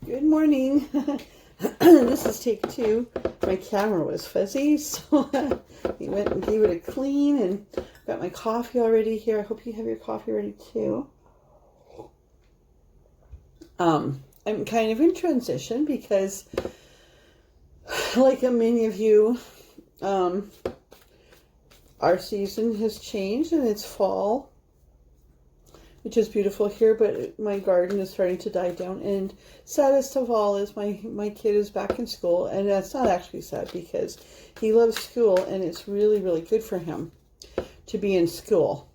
Good morning. This is take two. My camera was fuzzy, so we went and gave it a clean, and got my coffee already here. I hope you have your coffee ready too. I'm kind of in transition because, like many of you, our season has changed and it's fall, which is beautiful here, but my garden is starting to die down. And saddest of all is my kid is back in school, and that's not actually sad because he loves school and it's really, really good for him to be in school.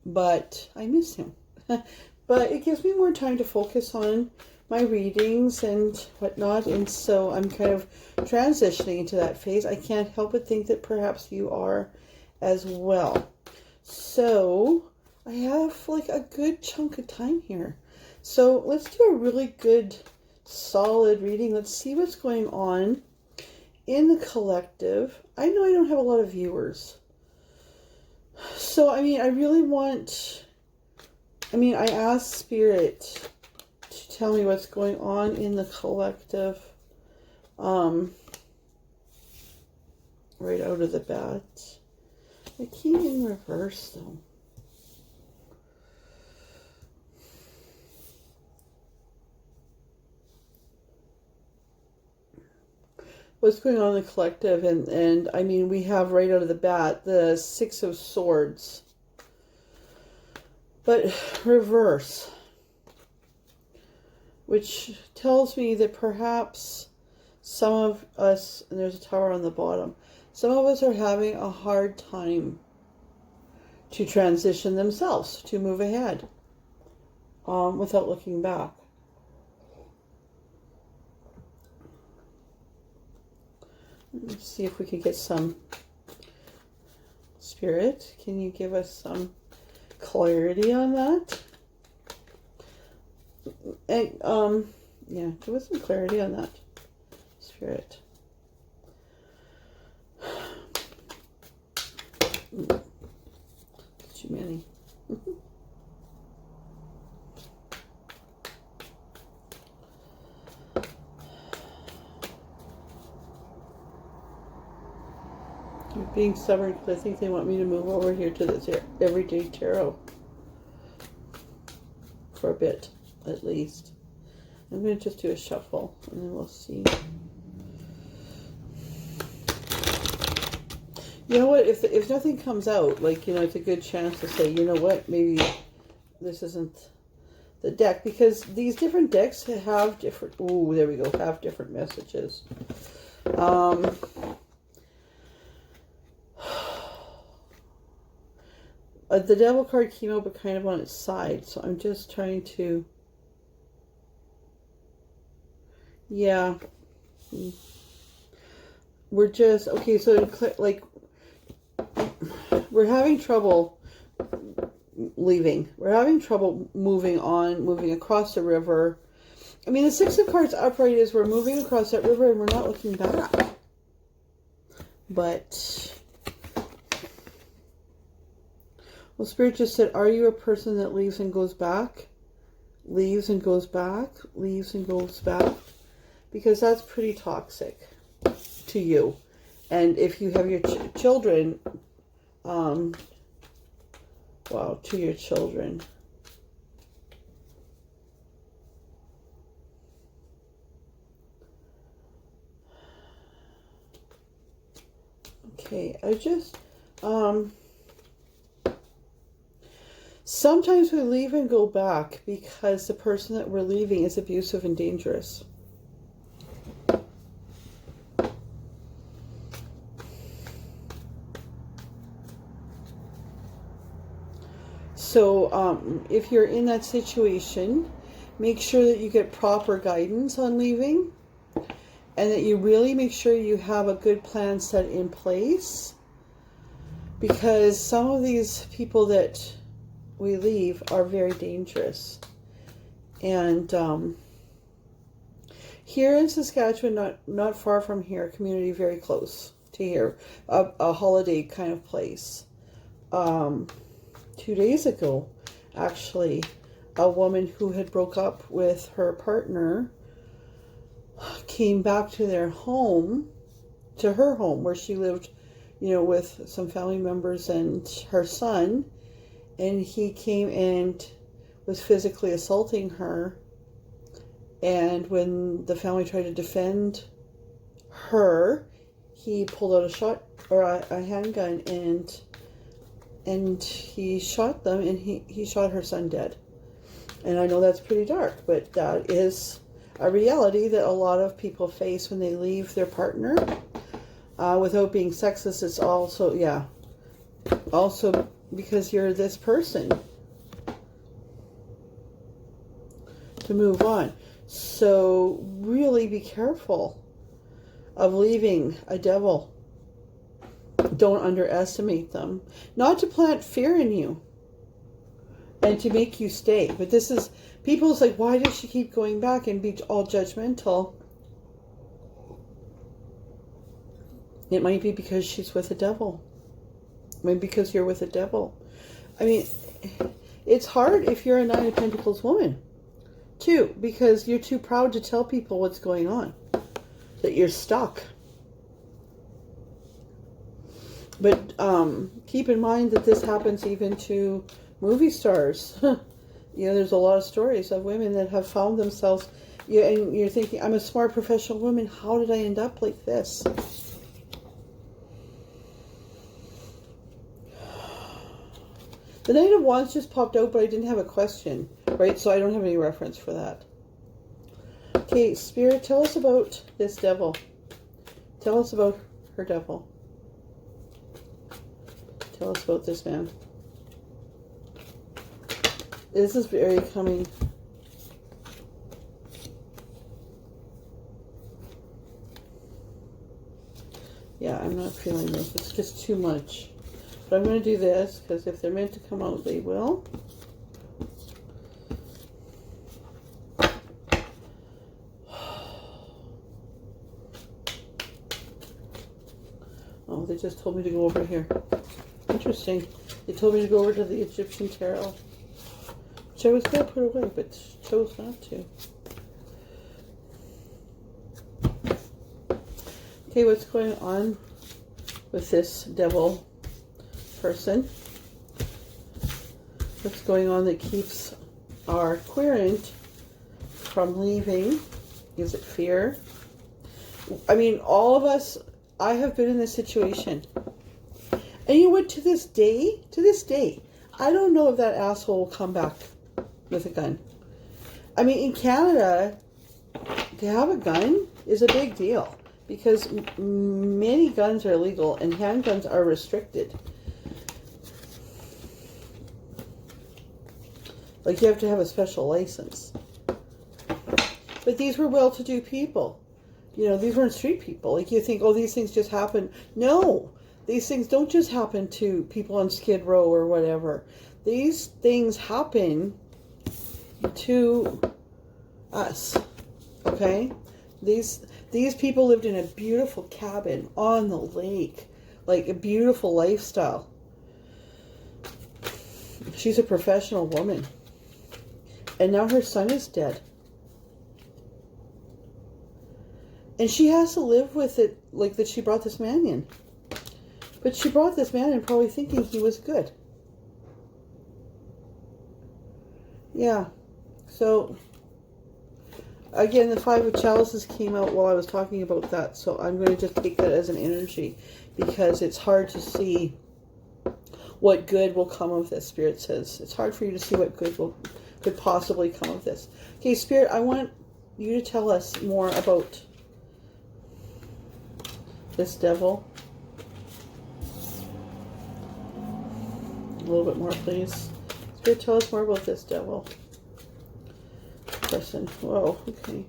But I miss him. But it gives me more time to focus on my readings and whatnot, and so I'm kind of transitioning into that phase. I can't help but think that perhaps you are as well. So I have like a good chunk of time here. So let's do a really good, solid reading. Let's see what's going on in the collective. I know I don't have a lot of viewers. So, I asked Spirit to tell me what's going on in the collective right out of the bat. I came in reverse though. What's going on in the collective, and I mean, we have right out of the bat the Six of Swords, but reverse, which tells me that perhaps some of us, and there's a tower on the bottom, some of us are having a hard time to transition themselves, to move ahead without looking back. Let's see if we can get some Spirit. Can you give us some clarity on that? And, yeah, give us some clarity on that, Spirit. Too many. Being stubborn because I think they want me to move over here to this everyday tarot for a bit, at least. I'm going to just do a shuffle and then we'll see. You know what, if nothing comes out, like, you know, it's a good chance to say, you know what, maybe this isn't the deck, because these different decks have different, ooh, there we go, have different messages. The Devil card came out, but kind of on its side. So I'm just trying to... Yeah. We're just... Okay, so like... We're having trouble leaving. We're having trouble moving on, moving across the river. I mean, the Six of Cards upright is we're moving across that river and we're not looking back. But... Well, Spirit just said, are you a person that leaves and goes back? Leaves and goes back? Leaves and goes back? Because that's pretty toxic to you. And if you have your children, wow, to your children. Okay, I just, sometimes we leave and go back because the person that we're leaving is abusive and dangerous. So if you're in that situation, make sure that you get proper guidance on leaving, and that you really make sure you have a good plan set in place, because some of these people that we leave are very dangerous. And here in Saskatchewan, not far from here, a community very close to here, a holiday kind of place. 2 days ago, actually, a woman who had broke up with her partner came back to their home, to her home where she lived, with some family members and her son. And he came and was physically assaulting her. And when the family tried to defend her, he pulled out a shot or a handgun and he shot them, and he shot her son dead. And I know that's pretty dark, but that is a reality that a lot of people face when they leave their partner. Without being sexist, it's also, also because you're this person. To move on. So really be careful of leaving a devil. Don't underestimate them. Not to plant fear in you and to make you stay. But this is, people's like, why does she keep going back and be all judgmental? It might be because she's with a devil. Maybe because you're with a devil. I mean, it's hard if you're a Nine of Pentacles woman, too, because you're too proud to tell people what's going on, that you're stuck. But keep in mind that this happens even to movie stars. There's a lot of stories of women that have found themselves, and you're thinking, I'm a smart professional woman. How did I end up like this? The Knight of Wands just popped out, but I didn't have a question, right? So I don't have any reference for that. Okay, Spirit, tell us about this devil. Tell us about her devil. Tell us about this man. This is very coming. Yeah, I'm not feeling this. It's just too much. But I'm going to do this, because if they're meant to come out, they will. Oh, they just told me to go over here. Interesting. They told me to go over to the Egyptian Tarot, which I was going to put away, but chose not to. Okay, what's going on with this devil person? What's going on that keeps our querent from leaving? Is it fear? I mean, all of us, I have been in this situation. And you know what, to this day, I don't know if that asshole will come back with a gun. I mean, in Canada, to have a gun is a big deal, because many guns are illegal and handguns are restricted. Like, you have to have a special license. But these were well-to-do people. These weren't street people. Like, you think, oh, these things just happen. No, these things don't just happen to people on Skid Row or whatever. These things happen to us, okay? These people lived in a beautiful cabin on the lake, like a beautiful lifestyle. She's a professional woman. And now her son is dead. And she has to live with it, like that she brought this man in. But she brought this man in probably thinking he was good. Yeah. So, again, the Five of Chalices came out while I was talking about that. So I'm going to just take that as an energy, because it's hard to see what good will come of this, Spirit says. It's hard for you to see what good could possibly come of this. Okay, Spirit, I want you to tell us more about this devil. A little bit more, please. Spirit, tell us more about this devil person. Whoa, okay.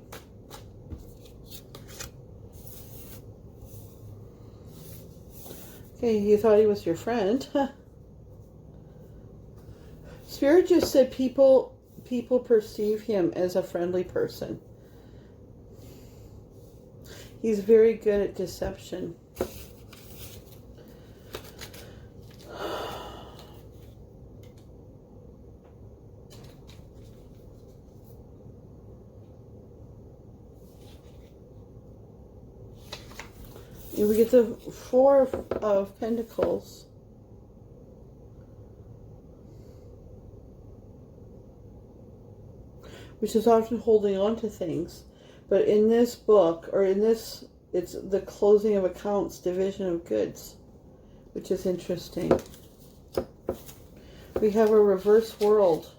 Okay, you thought he was your friend. Spirit just said people perceive him as a friendly person. He's very good at deception. And we get the Four of Pentacles. Which is often holding on to things. But in this book, or in this, it's the closing of accounts, division of goods, which is interesting. We have a reverse world.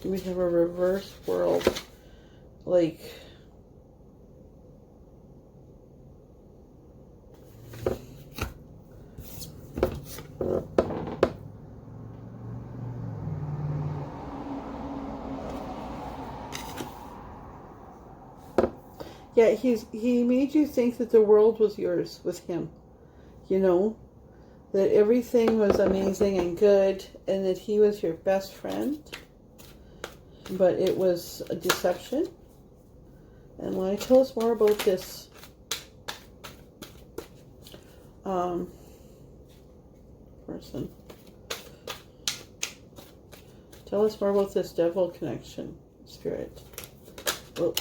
We have a reverse world. Like, yeah, he made you think that the world was yours with him. You know, that everything was amazing and good, and that he was your best friend. But it was a deception. And why? Tell us more about this person. Tell us more about this devil connection, Spirit. Oh.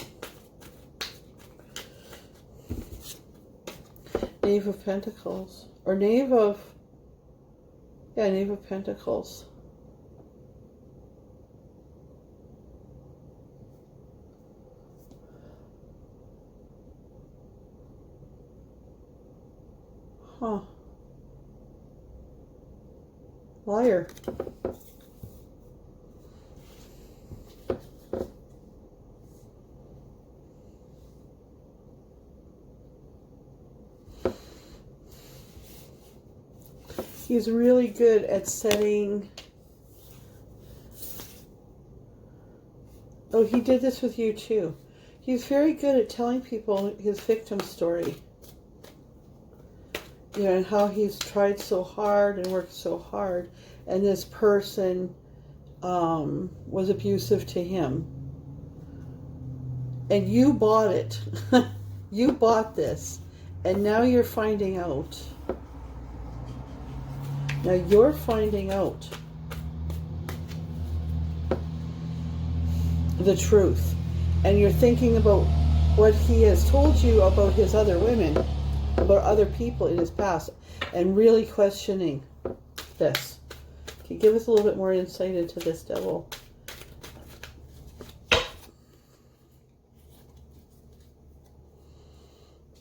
Knave of Pentacles. Or Knave of... Yeah, Knave of Pentacles. Huh. Liar. He's really good at setting... Oh, he did this with you too. He's very good at telling people his victim story. You know, and how he's tried so hard and worked so hard, and this person was abusive to him. And you bought it. You bought this. And now you're finding out. Now you're finding out the truth. And you're thinking about what he has told you about his other women, about other people in his past, and really questioning this. Can you give us a little bit more insight into this devil?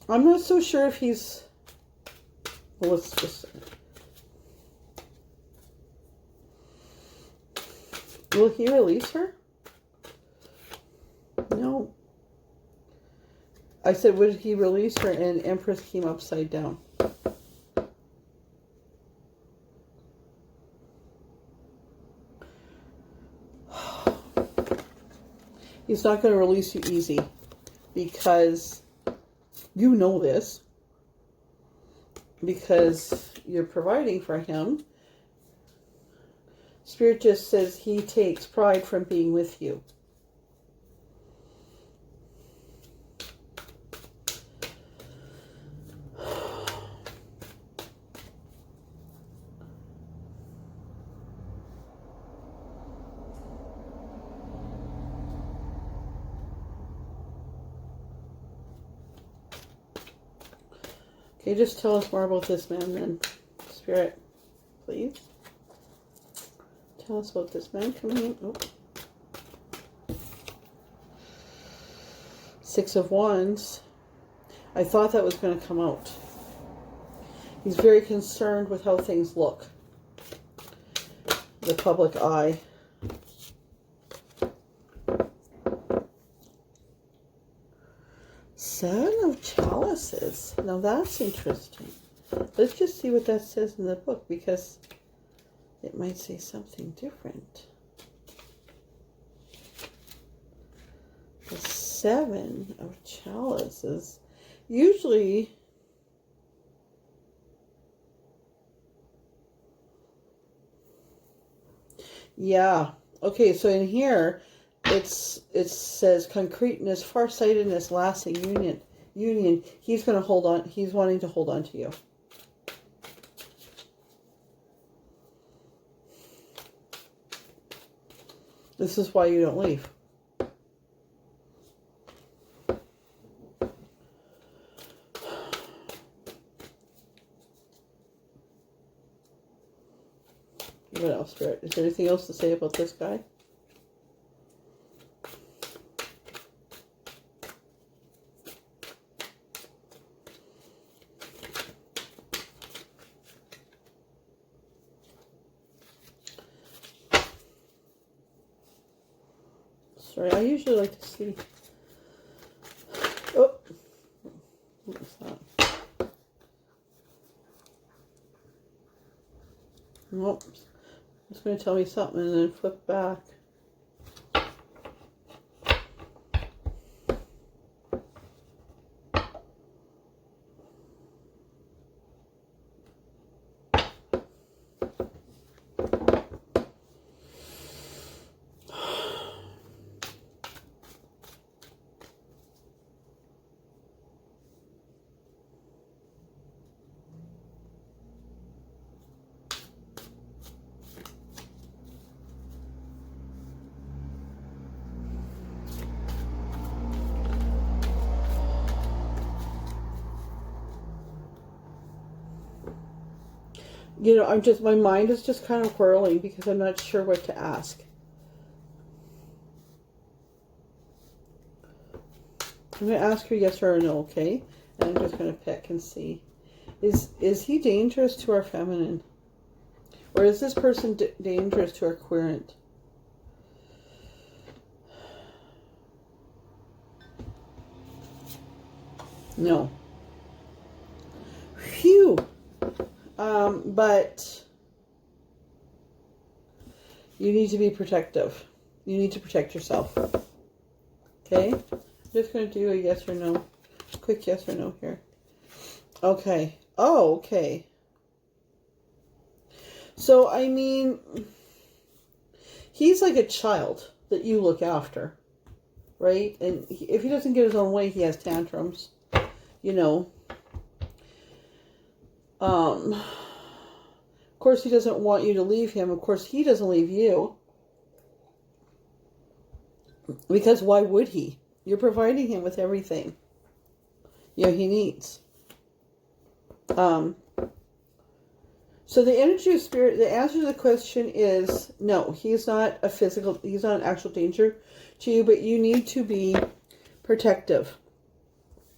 I'm not so sure if he's... Well, let's just... Will he release her? No. I said, would he release her? And Empress came upside down. He's not going to release you easy, because you know this, because you're providing for him. Spirit just says he takes pride from being with you. Okay, just tell us more about this man then, Spirit, please. Tell us about this man coming in. Oh. Six of Wands. I thought that was going to come out. He's very concerned with how things look. The public eye. Seven of Chalices. Now that's interesting. Let's just see what that says in the book, because it might say something different. The Seven of Chalices. Usually, yeah. Okay, so in here, it says concreteness, farsightedness, lasting union. He's going to hold on. He's wanting to hold on to you. This is why you don't leave. What else, Spirit? Is there anything else to say about this guy? Sorry, I usually like to see. Oh, what was that? Nope. It's going to tell me something and then flip back. You know, my mind is just kind of whirling because I'm not sure what to ask. I'm going to ask her yes or no, okay? And I'm just going to pick and see. Is he dangerous to our feminine? Or is this person dangerous to our querent? No. Phew. But you need to be protective. You need to protect yourself. Okay? I'm just going to do a yes or no. Quick yes or no here. Okay. Oh, okay. So, I mean, he's like a child that you look after, right? And if he doesn't get his own way, he has tantrums, you know. Of course, he doesn't want you to leave him. Of course, he doesn't leave you. Because why would he? You're providing him with everything, you know, he needs. So the energy of spirit, the answer to the question is no, he's not an actual danger to you, but you need to be protective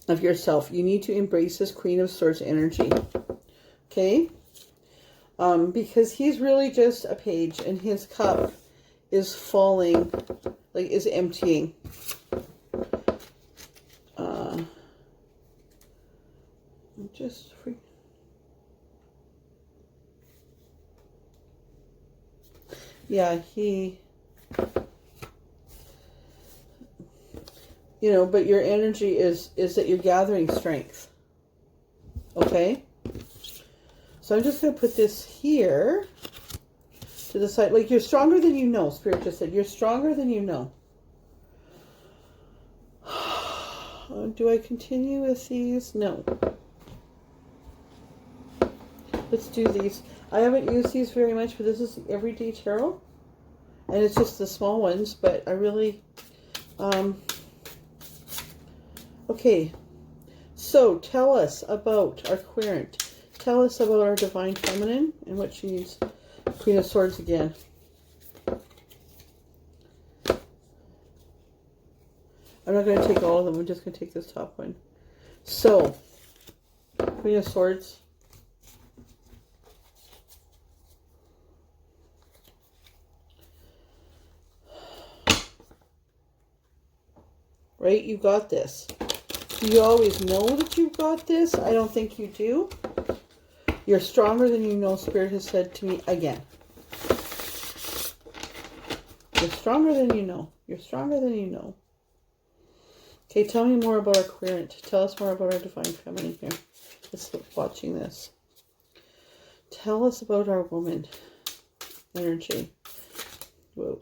of yourself. You need to embrace this Queen of Swords energy. Okay? Because he's really just a page and his cup is falling, like is emptying. Yeah, he, you know, but your energy is that you're gathering strength. Okay? So I'm just going to put this here to the side. Like, you're stronger than you know, Spirit just said. You're stronger than you know. Do I continue with these? No. Let's do these. I haven't used these very much, but this is Everyday Tarot. And it's just the small ones, but I really... okay. So, tell us about our querent. Tell us about our Divine Feminine and what she needs. Queen of Swords again. I'm not going to take all of them. I'm just going to take this top one. So, Queen of Swords. Right? You got this. Do you always know that you've got this? I don't think you do. You're stronger than you know, Spirit has said to me again. You're stronger than you know. You're stronger than you know. Okay, tell me more about our querent. Tell us more about our Divine Feminine here. Let's look watching this. Tell us about our woman energy. Whoa.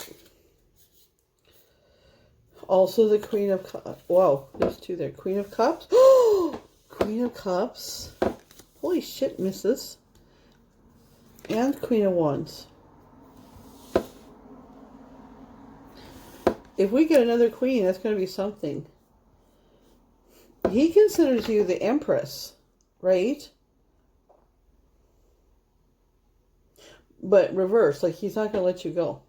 Also the Queen of Cups. Wow, there's two there. Queen of Cups. Queen of Cups. Holy shit, missus. And Queen of Wands. If we get another queen, that's going to be something. He considers you the Empress, right? but reverse. Like, he's not going to let you go.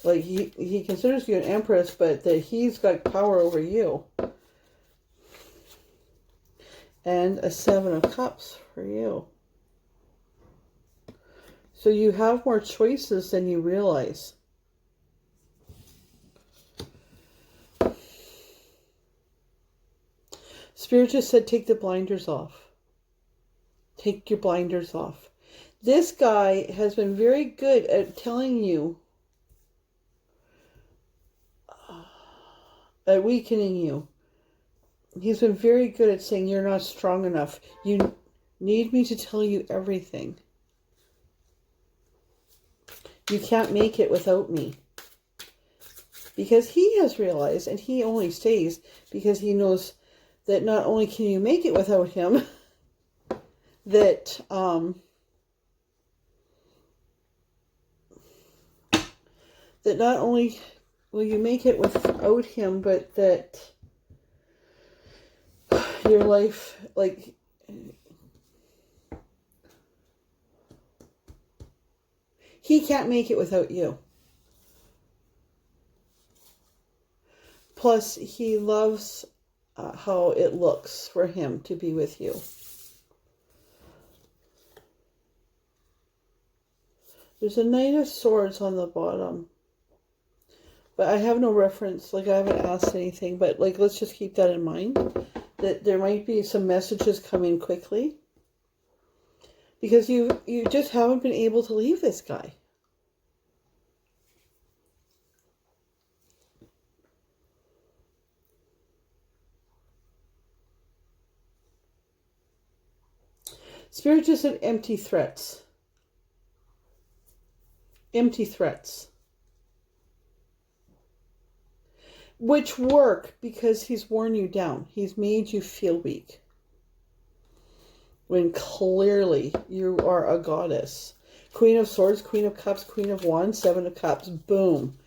Like, he considers you an empress, but that he's got power over you. And a 7 of Cups for you. So you have more choices than you realize. Spirit just said, take the blinders off. Take your blinders off. This guy has been very good at telling you, at weakening you. He's been very good at saying you're not strong enough. You need me to tell you everything. You can't make it without me. Because he has realized, and he only stays because he knows that not only can you make it without him, that that not only will you make it without him, but that your life, like, he can't make it without you. Plus, he loves how it looks for him to be with you. There's a Knight of Swords on the bottom. But I have no reference, like I haven't asked anything, but like let's just keep that in mind. That there might be some messages coming quickly. Because you just haven't been able to leave this guy. Spirit just said empty threats. Empty threats. Which work because he's worn you down. He's made you feel weak. When clearly you are a goddess. Queen of Swords, Queen of Cups, Queen of Wands, 7 of Cups. Boom.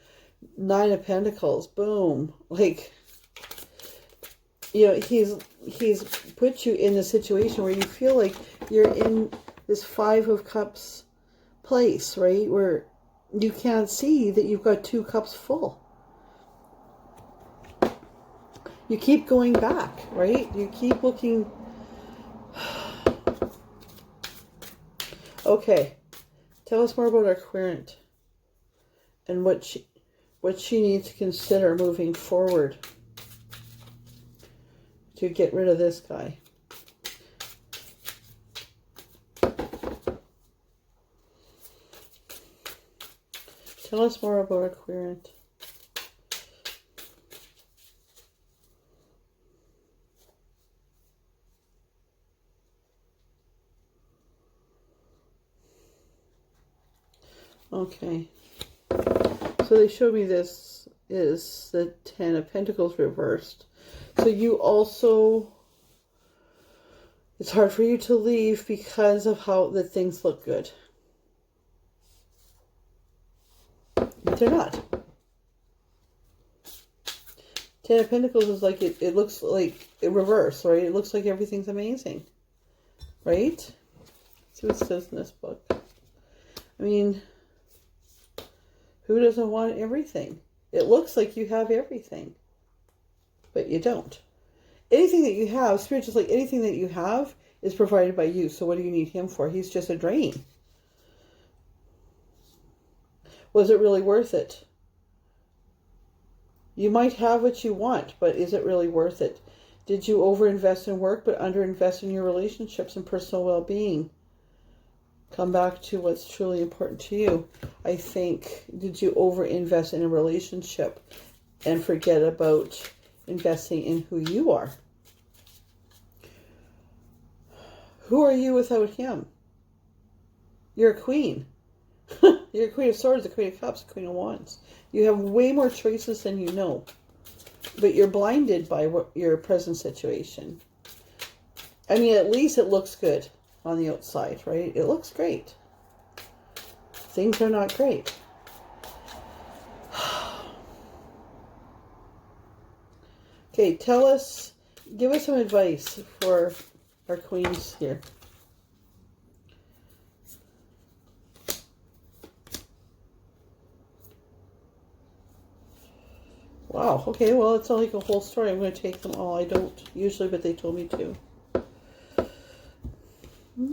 9 of Pentacles. Boom. Like, you know, he's put you in a situation where you feel like you're in this 5 of Cups place, right? Where you can't see that you've got 2 cups full. You keep going back, right? You keep looking. Okay. Tell us more about our querent and what she needs to consider moving forward to get rid of this guy. Tell us more about our querent. Okay. So they showed me this is the 10 of Pentacles reversed. So you also, it's hard for you to leave because of how the things look good. But they're not. 10 of Pentacles is like, it looks like it reversed, right? It looks like everything's amazing. Right? Let's see what it says in this book. I mean, who doesn't want everything? It looks like you have everything, but you don't. Anything that you have, Spirit, just like anything that you have is provided by you. So what do you need him for? He's just a drain. Was it really worth it? You might have what you want, but is it really worth it? Did you overinvest in work, but underinvest in your relationships and personal well-being? Come back to what's truly important to you. I think, did you overinvest in a relationship and forget about investing in who you are? Who are you without him? You're a queen. You're a Queen of Swords, a Queen of Cups, a Queen of Wands. You have way more choices than you know. But you're blinded by your present situation. I mean, at least it looks good on the outside, right? It looks great. Things are not great. Okay, tell us, give us some advice for our queens here. Wow, okay, well, it's not like a whole story. I'm going to take them all. I don't usually, but they told me to. I'm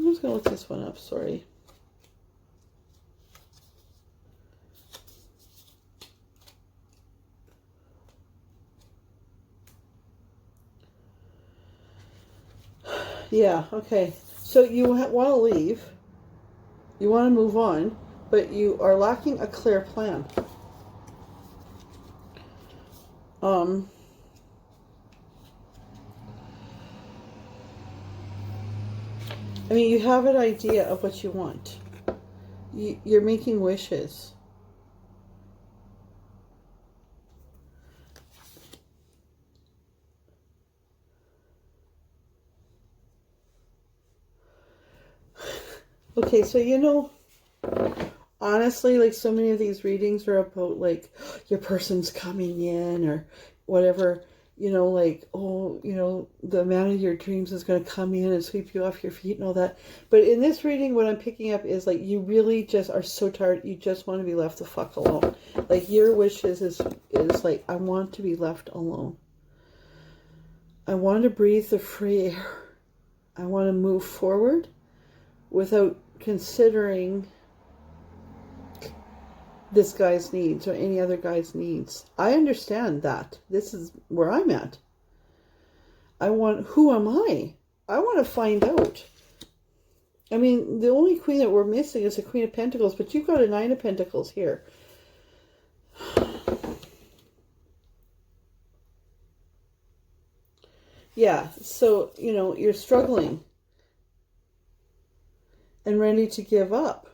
just going to look this one up, sorry. Yeah, okay. So you want to leave. You want to move on, but you are lacking a clear plan. I mean, you have an idea of what you want. You're making wishes. Okay, so honestly, like so many of these readings are about like your person's coming in or whatever, like, oh, the man of your dreams is going to come in and sweep you off your feet and all that. But in this reading, what I'm picking up is like you really just are so tired. You just want to be left the fuck alone. Like your wishes is like, I want to be left alone. I want to breathe the free air. I want to move forward without considering this guy's needs or any other guy's needs. I understand that. This is where I'm at. Who am I? I want to find out. I mean, the only queen that we're missing is the Queen of Pentacles, but you've got a Nine of Pentacles here. Yeah, so, you're struggling and ready to give up.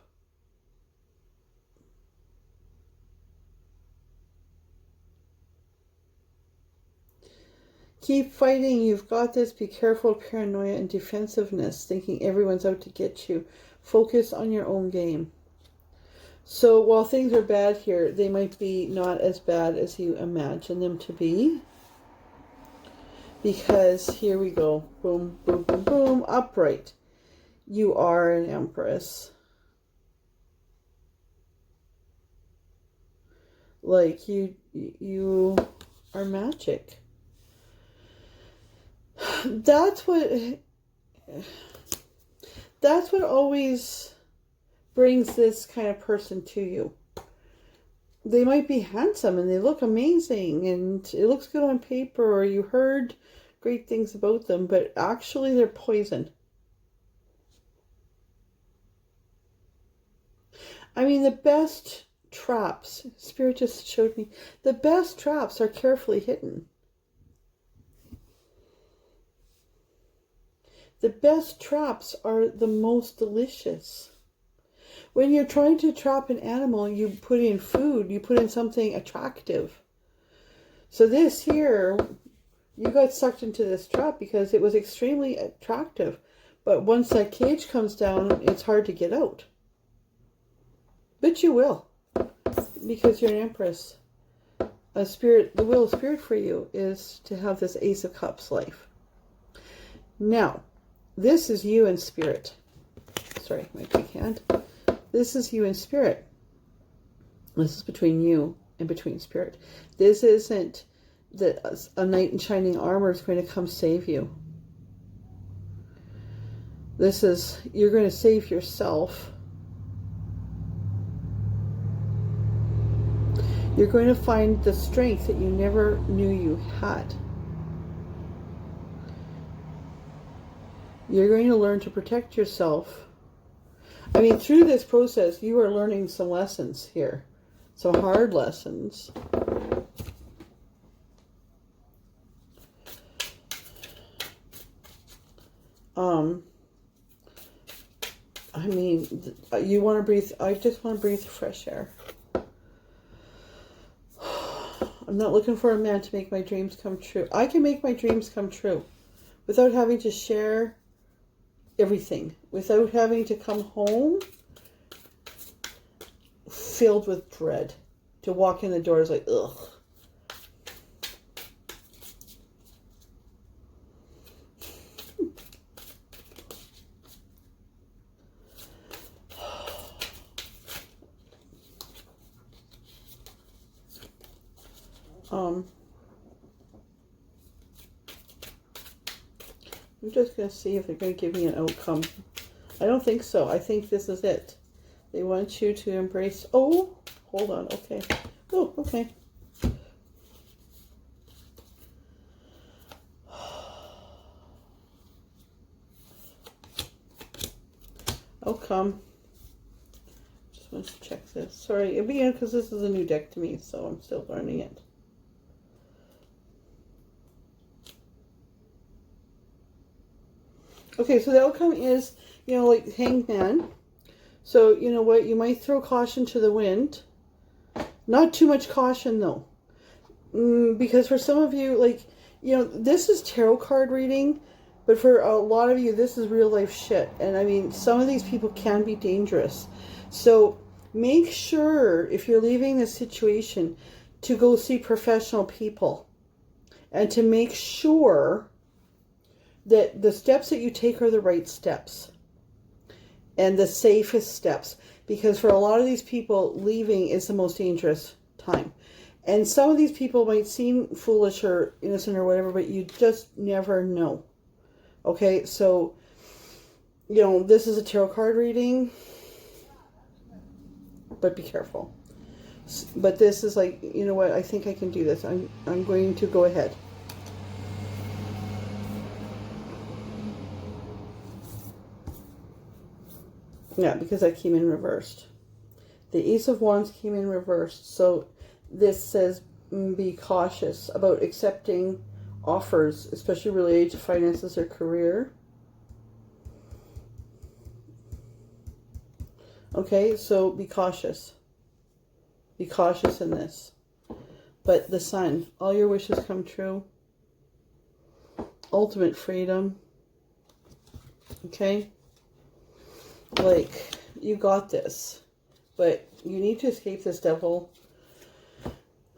Keep fighting. You've got this. Be careful of paranoia and defensiveness, thinking everyone's out to get you. Focus on your own game. So while things are bad here, they might be not as bad as you imagine them to be. Because here we go. Boom, boom, boom, boom. Upright. You are an empress. Like you are magic. That's what always brings this kind of person to you. They might be handsome and they look amazing and it looks good on paper, or you heard great things about them, but actually they're poison. I mean, the best traps, Spirit just showed me, the best traps are carefully hidden. The best traps are the most delicious. When you're trying to trap an animal, you put in food, you put in something attractive. So this here, you got sucked into this trap because it was extremely attractive. But once that cage comes down, it's hard to get out. But you will, because you're an empress. The will of Spirit for you is to have this Ace of Cups life. Now, this is you in spirit. Sorry, my big hand. This is you in spirit. This is between you and between Spirit. This isn't that a knight in shining armor is going to come save you. This is, you're going to save yourself. You're going to find the strength that you never knew you had. You're going to learn to protect yourself. I mean, through this process, you are learning some lessons here. Some hard lessons. I mean, you want to breathe, I just want to breathe fresh air. I'm not looking for a man to make my dreams come true. I can make my dreams come true without having to share everything, without having to come home filled with dread. To walk in the door is like, ugh. I'm just going to see if they're going to give me an outcome. I don't think so. I think this is it. They want you to embrace... Oh, hold on. Okay. Oh, okay. Outcome. Just want to check this. Sorry, it'll be in because this is a new deck to me, so I'm still learning it. Okay, so the outcome is, you know, like Hangman. So, you know what, you might throw caution to the wind. Not too much caution, though. Because for some of you, like, you know, this is tarot card reading, but for a lot of you, this is real life shit. And I mean, some of these people can be dangerous. So make sure, if you're leaving this situation, to go see professional people. And to make sure that the steps that you take are the right steps and the safest steps, because for a lot of these people, leaving is the most dangerous time. And some of these people might seem foolish or innocent or whatever, but you just never know. Okay, so, you know, this is a tarot card reading, but be careful. But this is like, you know what, I think I can do this. I'm going to go ahead. Yeah, because I came in reversed. The Ace of Wands came in reversed. So this says be cautious about accepting offers, especially related to finances or career. Okay, so be cautious. Be cautious in this. But the Sun, all your wishes come true. Ultimate freedom. Okay? Like, you got this. But you need to escape this devil.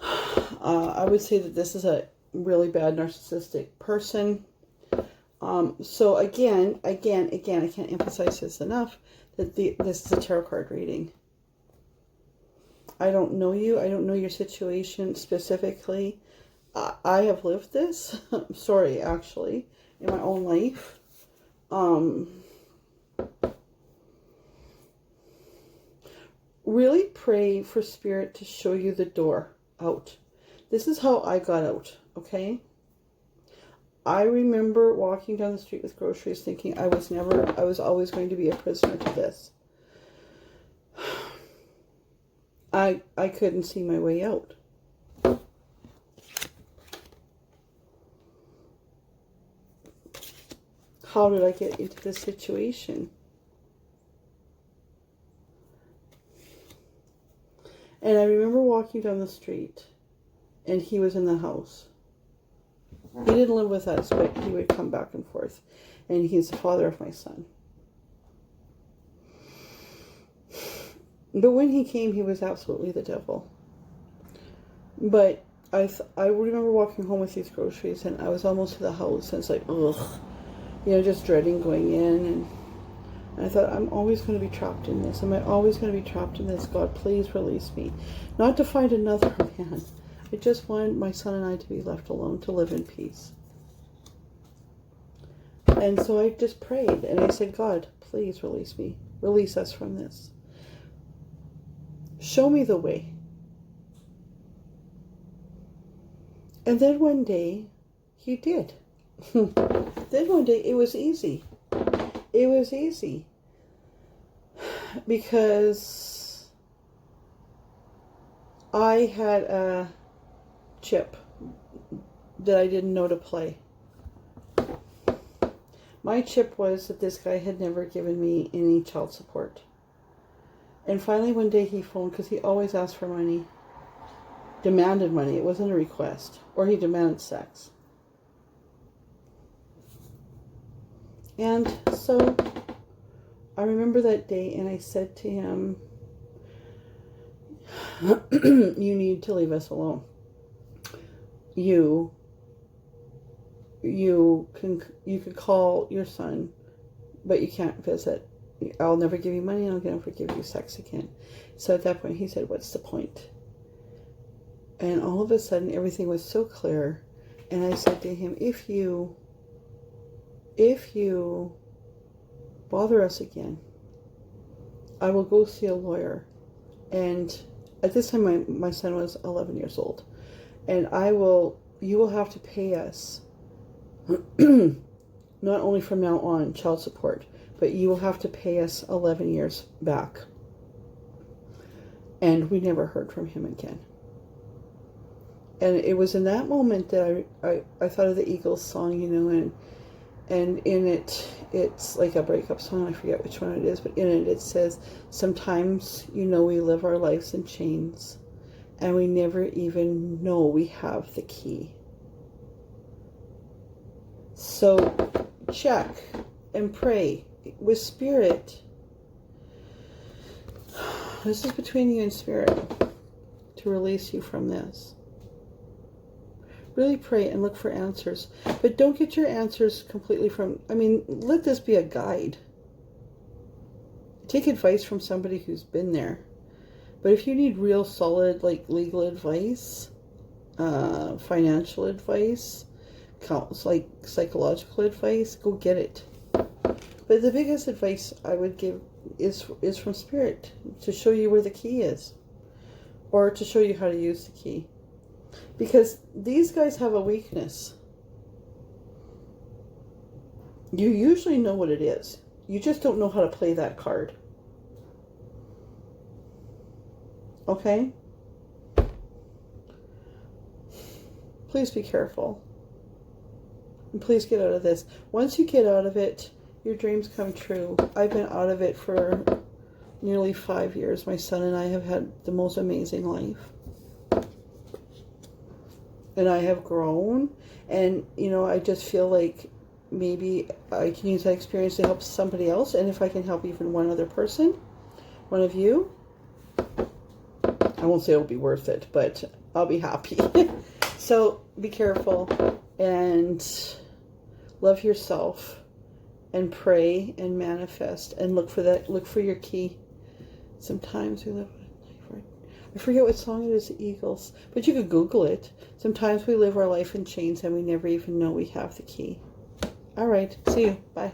I would say that this is a really bad narcissistic person. So again, I can't emphasize this enough, that this is a tarot card reading. I don't know you. I don't know your situation specifically. I have lived this. Sorry, actually, in my own life. Really pray for Spirit to show you the door out. This is how I got out, okay? I remember walking down the street with groceries thinking I was always going to be a prisoner to this. I couldn't see my way out. How did I get into this situation? And I remember walking down the street, and he was in the house. He didn't live with us, but he would come back and forth. And he's the father of my son. But when he came, he was absolutely the devil. But I remember walking home with these groceries, and I was almost to the house, and it's like, ugh. You know, just dreading going in, and I thought, I'm always going to be trapped in this. Am I always going to be trapped in this? God, please release me. Not to find another man. I just wanted my son and I to be left alone, to live in peace. And so I just prayed, and I said, God, please release me. Release us from this. Show me the way. And then one day, he did. Then one day, it was easy. It was easy. Because I had a chip that I didn't know to play. My chip was that this guy had never given me any child support. And finally one day he phoned, because he always asked for money. Demanded money. It wasn't a request. Or he demanded sex. And so I remember that day, and I said to him, you need to leave us alone. You can call your son, but you can't visit. I'll never give you money, and I'll never give you sex again. So at that point he said, what's the point? And all of a sudden everything was so clear. And I said to him, if you if you bother us again, I will go see a lawyer. And at this time, my son was 11 years old. And you will have to pay us, not only from now on, child support, but you will have to pay us 11 years back. And we never heard from him again. And it was in that moment that I thought of the Eagles song, you know, and in it, it's like a breakup song. I forget which one it is, but in it, it says, sometimes, you know, we live our lives in chains and we never even know we have the key. So check and pray with Spirit. This is between you and Spirit to release you from this. Really pray and look for answers. But don't get your answers completely from... I mean, let this be a guide. Take advice from somebody who's been there. But if you need real solid, like, legal advice, financial advice, like psychological advice, go get it. But the biggest advice I would give is from Spirit, to show you where the key is, or to show you how to use the key. Because these guys have a weakness. You usually know what it is. You just don't know how to play that card. Okay? Please be careful. And please get out of this. Once you get out of it, your dreams come true. I've been out of it for nearly 5 years. My son and I have had the most amazing life. And I have grown. And, you know, I just feel like maybe I can use that experience to help somebody else. And if I can help even one other person, one of you, I won't say it'll be worth it, but I'll be happy. So be careful and love yourself and pray and manifest and look for your key. Sometimes we live a life. I forget what song it is, the Eagles, but you could Google it. Sometimes we live our life in chains and we never even know we have the key. All right. See you. Bye.